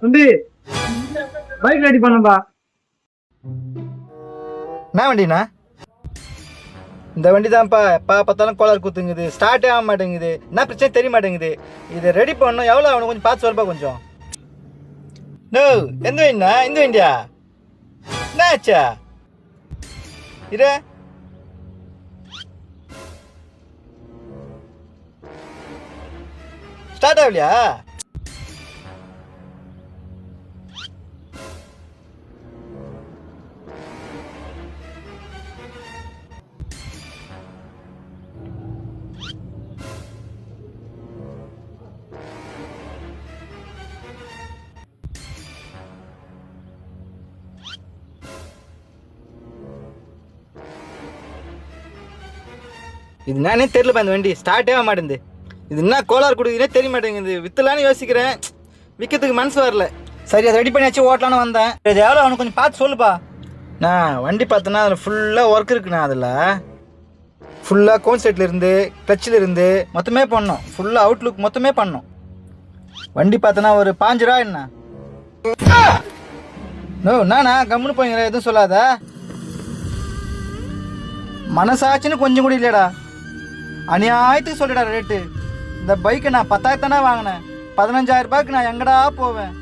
தம்பி bike ready பண்ணப்பா. என்ன வண்டிண்ணா? இந்த வண்டி தான்ப்பா எப்போ பார்த்தாலும் கோளாறு குத்துங்குது, ஸ்டார்ட்டே ஆக மாட்டேங்குது. என்ன பிரச்சனை தெரிய மாட்டேங்குது. இதை ரெடி பண்ணணும். எவ்வளோ அவனை கொஞ்சம் பார்த்து சொல்லுப்பா கொஞ்சம். நோ, எந்த வண்டிண்ணா? இந்த வண்டியா? என்ன ஆச்சா? இரு, ஸ்டார்ட் ஆகலையா? இது என்னன்னே தெரியலப்பா, இந்த வண்டி ஸ்டார்ட்டே ஆக மாட்டேங்குது. இது என்ன கோளாறு கொடுக்குதுன்னே தெரிய மாட்டேங்குது. வித்துலான்னு யோசிக்கிறேன், விற்கிறதுக்கு மனசு வரல. சரி, அதை ரெடி பண்ணியாச்சு, ஓட்டலான்னு வந்தேன். இது எவ்வளோ அவனுக்கு கொஞ்சம் பார்த்து சொல்லுப்பா. நான் வண்டி பார்த்தேன்னா அதில் ஃபுல்லாக ஒர்க் இருக்குண்ணா. அதில் ஃபுல்லாக கோன் செட்டில் இருந்து கிளச்சில் இருந்து மொத்தமே பண்ணோம். ஃபுல்லாக அவுட்லுக் மொத்தமே பண்ணோம். வண்டி பார்த்தேன்னா ஒரு 5 ரூபா என்ன. நோ, நானா கம்முன்னு போய்ங்களா, எதுவும் சொல்லாத. மனசாச்சுன்னு கொஞ்சம் கூட இல்லையடா. அநியாயத்துக்கு சொல்லிடா ரேட்டு. இந்த பைக்கை நான் 10,000 தானே வாங்கினேன். 15,000 ரூபாய்க்கு நான் எங்கடா போவேன்?